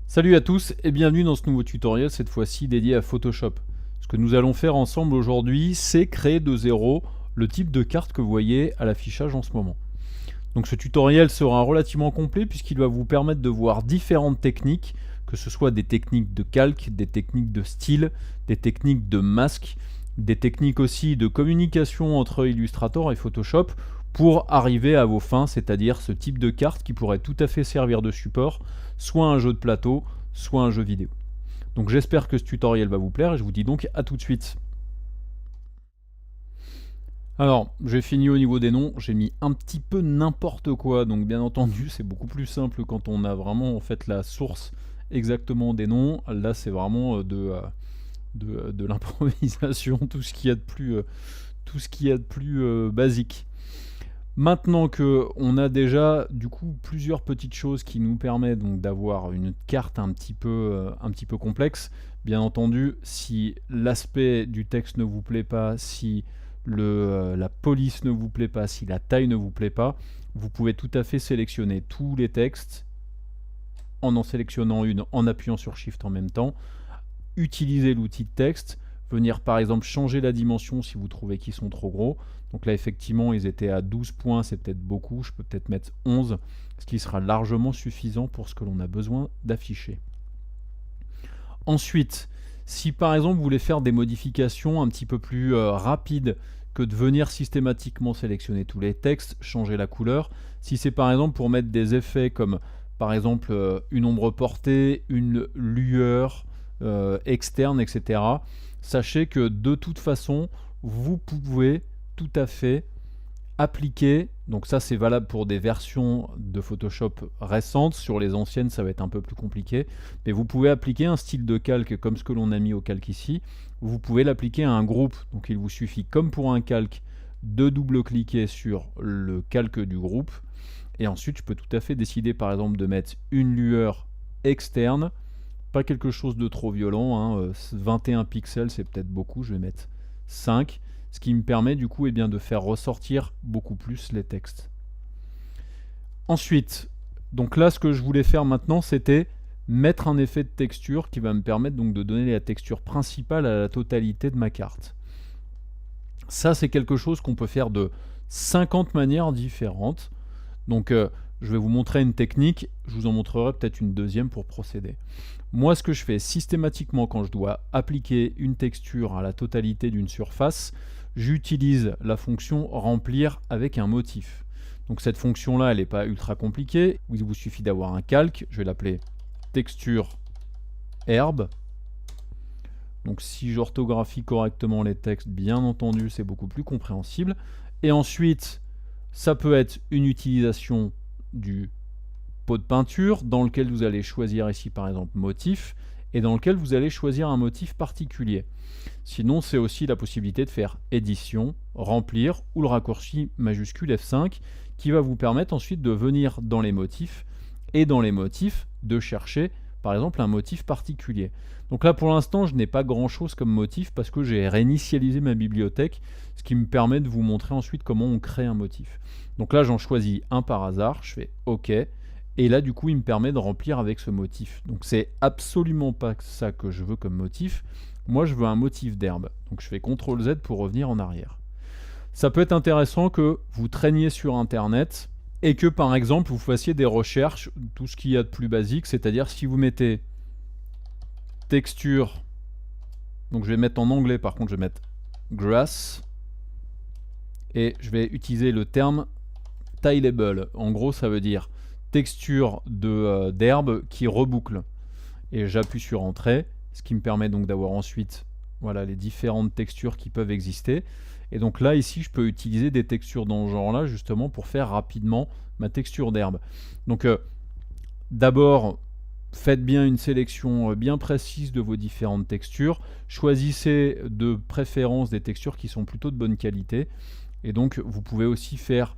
Salut à tous et bienvenue dans ce nouveau tutoriel, cette fois-ci dédié à Photoshop. Ce que nous allons faire ensemble aujourd'hui, c'est créer de zéro le type de carte que vous voyez à l'affichage en ce moment. Donc ce tutoriel sera relativement complet puisqu'il va vous permettre de voir différentes techniques, que ce soit des techniques de calque, des techniques de style, des techniques de masque, des techniques aussi de communication entre Illustrator et Photoshop pour arriver à vos fins, c'est-à-dire ce type de carte qui pourrait tout à fait servir de support, soit un jeu de plateau, soit un jeu vidéo. Donc j'espère que ce tutoriel va vous plaire et je vous dis donc à tout de suite. Alors, j'ai fini au niveau des noms, j'ai mis un petit peu n'importe quoi, donc bien entendu c'est beaucoup plus simple quand on a vraiment en fait la source exactement des noms. Là c'est vraiment de l'improvisation, tout ce qu'il y a de plus basique. Maintenant qu'on a déjà du coup plusieurs petites choses qui nous permettent donc d'avoir une carte un petit peu complexe, bien entendu, si l'aspect du texte ne vous plaît pas, si la police ne vous plaît pas, si la taille ne vous plaît pas, vous pouvez tout à fait sélectionner tous les textes en sélectionnant une, en appuyant sur Shift en même temps, utiliser l'outil de texte, venir par exemple changer la dimension si vous trouvez qu'ils sont trop gros. Donc là effectivement ils étaient à 12 points, c'est peut-être beaucoup, je peux peut-être mettre 11, ce qui sera largement suffisant pour ce que l'on a besoin d'afficher. Ensuite, si par exemple vous voulez faire des modifications un petit peu plus rapides que de venir systématiquement sélectionner tous les textes, changer la couleur, si c'est par exemple pour mettre des effets comme par exemple une ombre portée, une lueur externe, etc., sachez que de toute façon, vous pouvez tout à fait appliquer, donc ça c'est valable pour des versions de Photoshop récentes, sur les anciennes ça va être un peu plus compliqué, mais vous pouvez appliquer un style de calque comme ce que l'on a mis au calque ici, vous pouvez l'appliquer à un groupe, donc il vous suffit comme pour un calque de double-cliquer sur le calque du groupe, et ensuite je peux tout à fait décider par exemple de mettre une lueur externe, pas quelque chose de trop violent, 21 pixels c'est peut-être beaucoup, je vais mettre 5, ce qui me permet du coup de faire ressortir beaucoup plus les textes. Ensuite, donc là ce que je voulais faire maintenant c'était mettre un effet de texture qui va me permettre donc de donner la texture principale à la totalité de ma carte. Ça c'est quelque chose qu'on peut faire de 50 manières différentes. Donc je vais vous montrer une technique, je vous en montrerai peut-être une deuxième pour procéder. Moi ce que je fais systématiquement quand je dois appliquer une texture à la totalité d'une surface, j'utilise la fonction remplir avec un motif. Donc cette fonction là elle n'est pas ultra compliquée, il vous suffit d'avoir un calque, je vais l'appeler texture herbe. Donc si j'orthographie correctement les textes, bien entendu c'est beaucoup plus compréhensible. Et ensuite ça peut être une utilisation du pot de peinture dans lequel vous allez choisir ici par exemple motif et dans lequel vous allez choisir un motif particulier. Sinon c'est aussi la possibilité de faire édition, remplir ou le raccourci majuscule F5 qui va vous permettre ensuite de venir dans les motifs et dans les motifs de chercher par exemple un motif particulier. Donc là pour l'instant je n'ai pas grand chose comme motif parce que j'ai réinitialisé ma bibliothèque, ce qui me permet de vous montrer ensuite comment on crée un motif. Donc là j'en choisis un par hasard, je fais OK, et là du coup il me permet de remplir avec ce motif. Donc c'est absolument pas ça que je veux comme motif, moi je veux un motif d'herbe. Donc je fais CTRL Z pour revenir en arrière. Ça peut être intéressant que vous traîniez sur internet et que par exemple vous fassiez des recherches, tout ce qu'il y a de plus basique, c'est-à-dire si vous mettez texture, donc je vais mettre en anglais par contre, je vais mettre grass, et je vais utiliser le terme tileable. En gros ça veut dire texture d'herbe qui reboucle. Et j'appuie sur entrée, ce qui me permet donc d'avoir ensuite voilà, les différentes textures qui peuvent exister. Et donc là, ici, je peux utiliser des textures dans ce genre-là, justement, pour faire rapidement ma texture d'herbe. Donc, d'abord, faites bien une sélection bien précise de vos différentes textures. Choisissez de préférence des textures qui sont plutôt de bonne qualité. Et donc, vous pouvez aussi faire,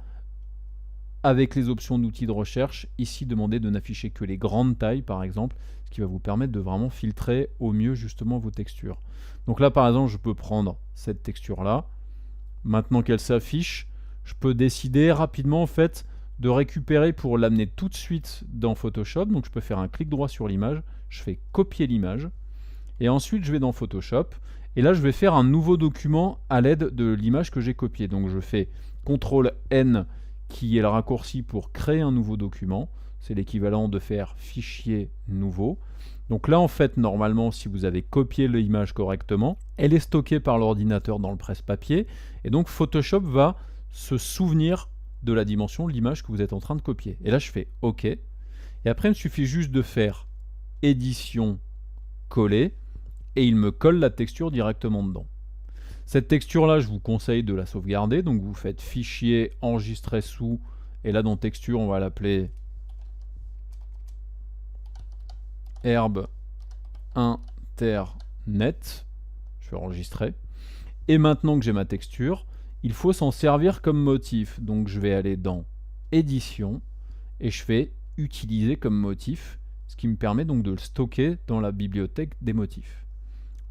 avec les options d'outils de recherche, ici, demander de n'afficher que les grandes tailles, par exemple, ce qui va vous permettre de vraiment filtrer au mieux, justement, vos textures. Donc là, par exemple, je peux prendre cette texture-là. Maintenant qu'elle s'affiche, je peux décider rapidement en fait de récupérer pour l'amener tout de suite dans Photoshop. Donc je peux faire un clic droit sur l'image, je fais copier l'image, et ensuite je vais dans Photoshop, et là je vais faire un nouveau document à l'aide de l'image que j'ai copiée. Donc je fais CTRL-N, qui est le raccourci pour créer un nouveau document, c'est l'équivalent de faire fichier nouveau. Donc là en fait normalement si vous avez copié l'image correctement, elle est stockée par l'ordinateur dans le presse-papier, et donc Photoshop va se souvenir de la dimension de l'image que vous êtes en train de copier. Et là je fais OK, et après il me suffit juste de faire édition, coller, et il me colle la texture directement dedans. Cette texture là je vous conseille de la sauvegarder, donc vous faites fichier, enregistrer sous, et là dans texture on va l'appeler herbe internet, je vais enregistrer, et maintenant que j'ai ma texture, il faut s'en servir comme motif, donc je vais aller dans édition, et je fais utiliser comme motif, ce qui me permet donc de le stocker dans la bibliothèque des motifs.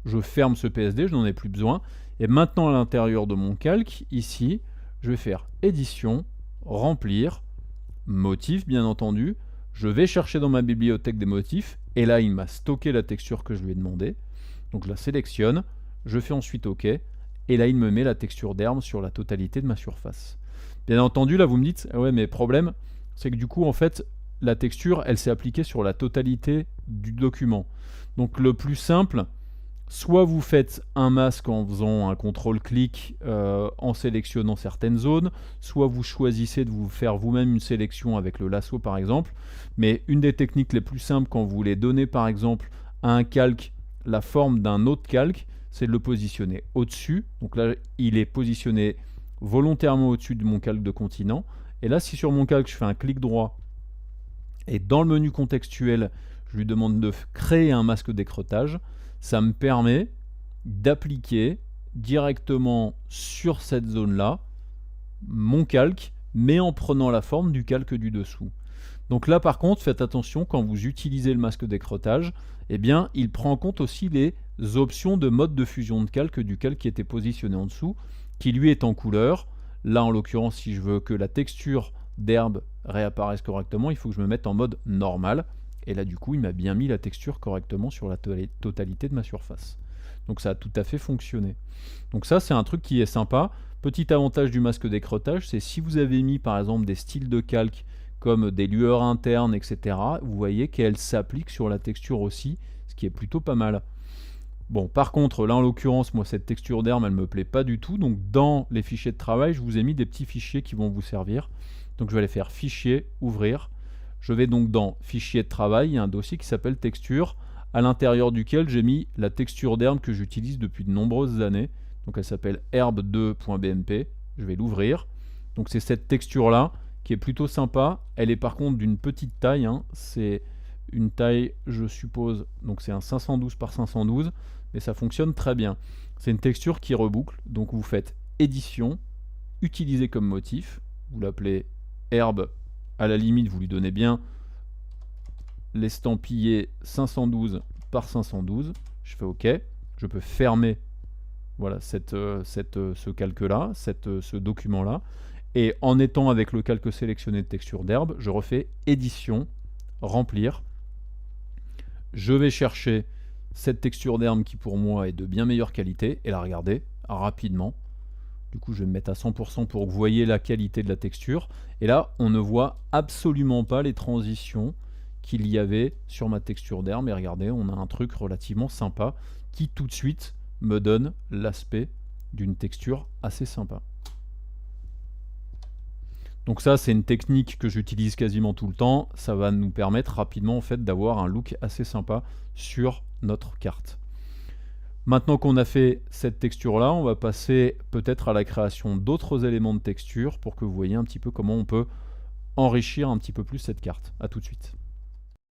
Je ferme ce PSD, je n'en ai plus besoin, et maintenant à l'intérieur de mon calque, ici, je vais faire édition, remplir, motif bien entendu, je vais chercher dans ma bibliothèque des motifs, et là il m'a stocké la texture que je lui ai demandé, donc je la sélectionne, je fais ensuite OK, et là il me met la texture d'herbe sur la totalité de ma surface. Bien entendu là vous me dites, ah ouais mais problème, c'est que du coup en fait la texture elle s'est appliquée sur la totalité du document. Donc le plus simple, soit vous faites un masque en faisant un contrôle-clic en sélectionnant certaines zones, soit vous choisissez de vous faire vous-même une sélection avec le lasso par exemple, mais une des techniques les plus simples quand vous voulez donner par exemple à un calque la forme d'un autre calque, c'est de le positionner au-dessus. Donc là il est positionné volontairement au-dessus de mon calque de continent, et là si sur mon calque je fais un clic droit et dans le menu contextuel je lui demande de créer un masque d'écreutage, ça me permet d'appliquer directement sur cette zone-là mon calque, mais en prenant la forme du calque du dessous. Donc là par contre, faites attention quand vous utilisez le masque d'écreutage, eh bien il prend en compte aussi les options de mode de fusion de calque du calque qui était positionné en dessous, qui lui est en couleur. Là en l'occurrence, si je veux que la texture d'herbe réapparaisse correctement, il faut que je me mette en mode normal. Et là du coup il m'a bien mis la texture correctement sur la totalité de ma surface. Donc ça a tout à fait fonctionné. Donc ça c'est un truc qui est sympa. Petit avantage du masque d'écreutage, c'est si vous avez mis par exemple des styles de calque comme des lueurs internes, etc., vous voyez qu'elles s'appliquent sur la texture aussi, ce qui est plutôt pas mal. Bon, par contre, là en l'occurrence, moi cette texture d'herbe, elle me plaît pas du tout, donc dans les fichiers de travail, je vous ai mis des petits fichiers qui vont vous servir. Donc je vais aller faire fichier, ouvrir. Je vais donc dans fichier de travail, il y a un dossier qui s'appelle texture, à l'intérieur duquel j'ai mis la texture d'herbe que j'utilise depuis de nombreuses années. Donc elle s'appelle herbe2.bmp, je vais l'ouvrir. Donc c'est cette texture là qui est plutôt sympa, elle est par contre d'une petite taille, hein. C'est une taille je suppose, donc c'est un 512 par 512, mais ça fonctionne très bien. C'est une texture qui reboucle, donc vous faites édition, utiliser comme motif, vous l'appelez herbe, à la limite vous lui donnez bien l'estampillé 512 par 512, je fais OK, je peux fermer voilà, ce calque-là, ce document-là, et en étant avec le calque sélectionné de texture d'herbe, je refais édition, remplir, je vais chercher cette texture d'herbe qui pour moi est de bien meilleure qualité, et la regarder rapidement. Du coup je vais me mettre à 100% pour que vous voyez la qualité de la texture, et là on ne voit absolument pas les transitions qu'il y avait sur ma texture d'herbe, et regardez, on a un truc relativement sympa qui tout de suite me donne l'aspect d'une texture assez sympa. Donc ça c'est une technique que j'utilise quasiment tout le temps, ça va nous permettre rapidement en fait d'avoir un look assez sympa sur notre carte. Maintenant qu'on a fait cette texture là, on va passer peut-être à la création d'autres éléments de texture pour que vous voyez un petit peu comment on peut enrichir un petit peu plus cette carte. A tout de suite.